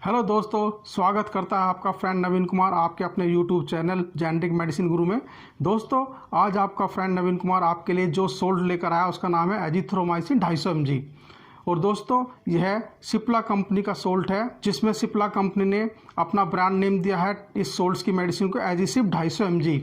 Hello दोस्तों, स्वागत करता है आपका फ्रेंड नवीन कुमार आपके अपने यूट्यूब चैनल जेनेरिक मेडिसिन गुरु में। दोस्तों, आज आपका फ्रेंड नवीन कुमार आपके लिए जो सोल्ट लेकर आया उसका नाम है एजिथ्रोमाइसिन 250 mg। और दोस्तों, यह सिप्ला कंपनी का सोल्ट है, जिसमें सिप्ला कंपनी ने अपना ब्रांड नेम दिया है इस सोल्ट की मेडिसिन को एजिसिप 250 mg।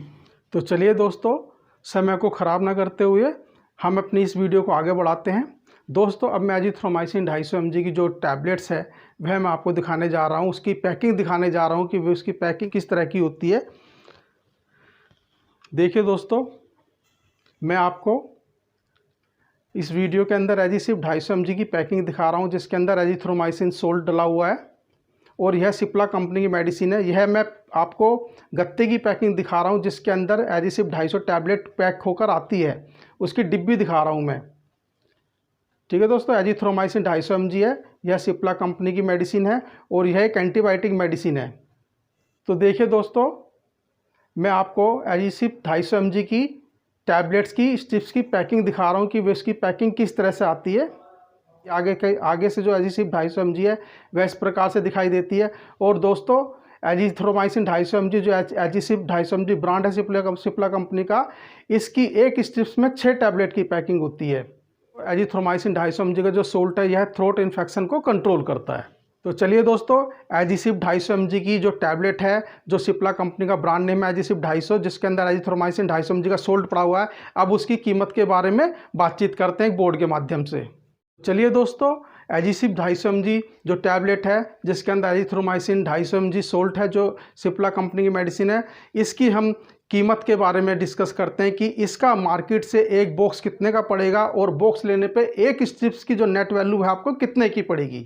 तो चलिए दोस्तों, समय को ख़राब ना करते हुए हम अपनी इस वीडियो को आगे बढ़ाते हैं। दोस्तों, अब मैं एजिथ्रोमाइसिन 250 mg की जो टैबलेट्स है वह मैं आपको दिखाने जा रहा हूँ, उसकी पैकिंग दिखाने जा रहा हूँ कि उसकी पैकिंग किस तरह की होती है। देखिए दोस्तों, मैं आपको इस वीडियो के अंदर एजिसिप 250 mg की पैकिंग दिखा रहा हूँ, जिसके अंदर एजिथ्रोमाइसिन सोल्ट डला हुआ है और यह सिप्ला कंपनी की मेडिसिन है। यह मैं आपको गत्ते की पैकिंग दिखा रहा हूँ, जिसके अंदर एजिसिप 250 टैबलेट पैक होकर आती है, उसकी डिब्बी दिखा रहा हूँ मैं। ठीक है दोस्तों, एजिथ्रोमाइसिन 250 mg है, यह सिप्ला कंपनी की मेडिसिन है और यह एक एंटीबायोटिक मेडिसिन है। तो देखिए दोस्तों, मैं आपको एजिसिप 250 mg की टैबलेट्स की स्ट्रिप्स की पैकिंग दिखा रहा हूँ कि इसकी पैकिंग किस तरह से आती है। आगे से जो एजिसिप 250 mg है वह इस प्रकार से दिखाई देती है। और दोस्तों, एजिथ्रोमाइसिन 250 mg जो एजिसिप 250 mg ब्रांड है सिप्ला कंपनी का, इसकी एक स्ट्रिप्स में 6 टैबलेट की पैकिंग होती है। एजिथ्रोमाइसिन 250 mg का जो सोल्ट है यह थ्रोट इन्फेक्शन को कंट्रोल करता है। तो चलिए दोस्तों, एजिसिप 250 mg की जो टैबलेट है, जो सिप्ला कंपनी का ब्रांड नेम है एजिसिप 250, जिसके अंदर एजिथ्रोमाइसिन 250 mg का सोल्ट पड़ा हुआ है, अब उसकी कीमत के बारे में बातचीत करते हैं एक बोर्ड के माध्यम से। चलिए दोस्तों, एजिसिप 250 mg जो टैबलेट है, जिसके अंदर एजिथ्रोमाइसिन 250 mg सोल्ट है, जो सिप्ला कंपनी की मेडिसिन है, इसकी हम कीमत के बारे में डिस्कस करते हैं कि इसका मार्केट से एक बॉक्स कितने का पड़ेगा और बॉक्स लेने पे एक स्ट्रिप्स की जो नेट वैल्यू है आपको कितने की पड़ेगी।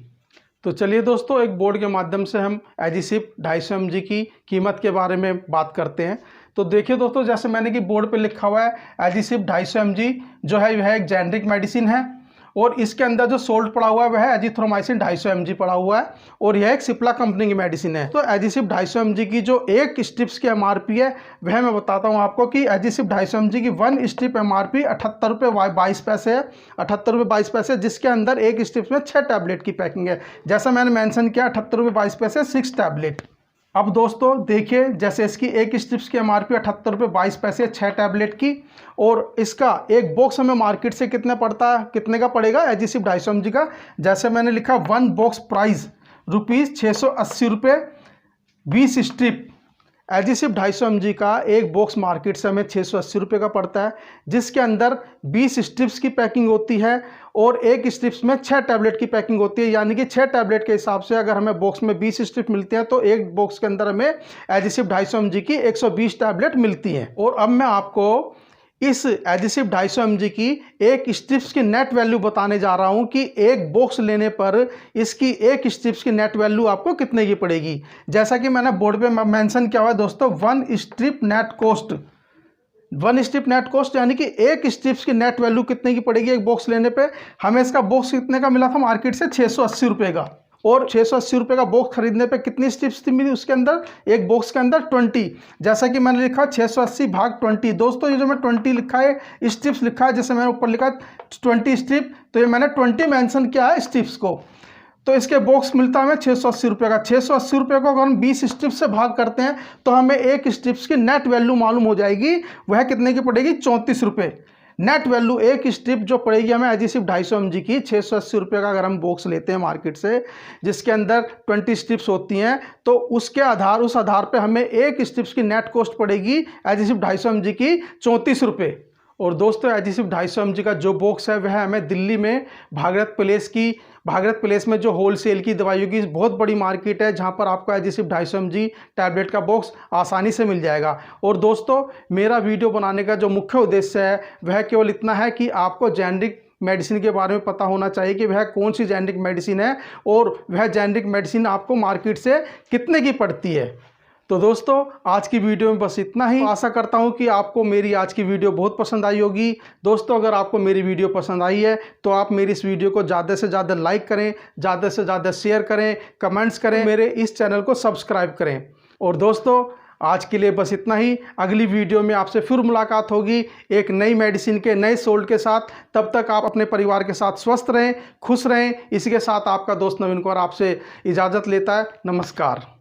तो चलिए दोस्तों, एक बोर्ड के माध्यम से हम एजिसिप 250 mg की कीमत के बारे में बात करते हैं। तो देखिए दोस्तों, जैसे मैंने कि बोर्ड पे लिखा हुआ है, एजिसिप 250 mg जो है वह एक जेनेरिक मेडिसिन है और इसके अंदर जो सोल्ट पड़ा हुआ है वह एजिथ्रोमाइसिन 250 mg पड़ा हुआ है और यह एक सिप्ला कंपनी की मेडिसिन है। तो एजिसिप 250 mg की जो एक स्ट्रिप्स की एमआरपी है वह मैं बताता हूं आपको कि एजिसिप 250 mg की 1 स्ट्रिप एमआरपी 78 रुपये 22 पैसे है, 78 रुपये 22 पैसे, जिसके अंदर एक स्ट्रिप्स में 6 टैबलेट की पैकिंग है। जैसा मैंने मेंशन किया, 78 रुपये 22 पैसे 6 टैबलेट। अब दोस्तों देखिए, जैसे इसकी एक स्ट्रिप्स की एमआरपी 78 रुपये 22 पैसे 6 टैबलेट की, और इसका एक बॉक्स हमें मार्केट से कितने का पड़ेगा एजिसिप 250 mg का। जैसे मैंने लिखा 1 बॉक्स प्राइस ₹680 रुपये 20 स्ट्रिप। एजिसिप 250 mg का एक बॉक्स मार्केट से हमें 680 रुपये का पड़ता है, जिसके अंदर 20 स्ट्रिप्स की पैकिंग होती है और एक स्ट्रिप्स में 6 टैबलेट की पैकिंग होती है। यानी कि 6 टैबलेट के हिसाब से अगर हमें बॉक्स में 20 स्ट्रिप मिलते हैं तो एक बॉक्स के अंदर हमें एजिसिप 250 mg की 120 टैबलेट मिलती हैं। और अब मैं आपको इस एजिसिप 250 mg की एक स्ट्रिप्स की नेट वैल्यू बताने जा रहा हूं कि एक बॉक्स लेने पर इसकी एक स्ट्रिप्स की नेट वैल्यू आपको कितने की पड़ेगी। जैसा कि मैंने बोर्ड पे मेंशन किया हुआ है दोस्तों, 1 strip net cost, 1 strip net cost यानी कि एक स्ट्रिप्स की नेट वैल्यू कितने की पड़ेगी एक बॉक्स लेने पे। हमें इसका बॉक्स कितने का मिला था मार्केट से, 680 रुपये का, और 680 रुपये का बॉक्स खरीदने पे कितनी स्ट्रिप्स थी मिली उसके अंदर, एक बॉक्स के अंदर 20। जैसा कि मैंने लिखा 680 भाग 20। दोस्तों, ये जो मैं 20 लिखा है स्ट्रिप्स लिखा है, जैसे मैंने ऊपर लिखा 20 स्ट्रिप, तो ये मैंने 20 मेंशन किया है स्ट्रिप्स को। तो इसके बॉक्स मिलता है हमें 680 रुपये का। 680 रुपये को अगर हम 20 स्ट्रिप्स से भाग करते हैं तो हमें एक स्ट्रिप्स की नेट वैल्यू मालूम हो जाएगी, वह कितने की पड़ेगी, 34 रुपये। नेट वैल्यू एक स्ट्रिप जो पड़ेगी हमें एजिसिप 250 mg की 680 रुपये का अगर हम बॉक्स लेते हैं मार्केट से, जिसके अंदर 20 स्ट्रिप्स होती हैं, तो उस आधार पे हमें एक स्ट्रिप्स की नेट कॉस्ट पड़ेगी एजिसिप 250 mg की 34 रुपये। और दोस्तों, एजिसिप 250 mg का जो बॉक्स है वह हमें दिल्ली में भागीरथ प्लेस में जो होलसेल की दवाइयों की बहुत बड़ी मार्केट है, जहां पर आपको एजिसिप 250 mg टैबलेट का बॉक्स आसानी से मिल जाएगा। और दोस्तों, मेरा वीडियो बनाने का जो मुख्य उद्देश्य है वह केवल इतना है कि आपको जेनेरिक मेडिसिन के बारे में पता होना चाहिए कि वह कौन सी जेनेरिक मेडिसिन है और वह जेनेरिक मेडिसिन आपको मार्केट से कितने की पड़ती है। तो दोस्तों, आज की वीडियो में बस इतना ही। आशा करता हूं कि आपको मेरी आज की वीडियो बहुत पसंद आई होगी। दोस्तों, अगर आपको मेरी वीडियो पसंद आई है तो आप मेरी इस वीडियो को ज़्यादा से ज़्यादा लाइक करें, ज़्यादा से ज़्यादा शेयर करें, कमेंट्स करें, मेरे इस चैनल को सब्सक्राइब करें। और दोस्तों, आज के लिए बस इतना ही। अगली वीडियो में आपसे फिर मुलाकात होगी एक नई मेडिसिन के नए सोल्ड के साथ। तब तक आप अपने परिवार के साथ स्वस्थ रहें, खुश रहें। इसी के साथ आपका दोस्त नवीन कुमार आपसे इजाज़त लेता है। नमस्कार।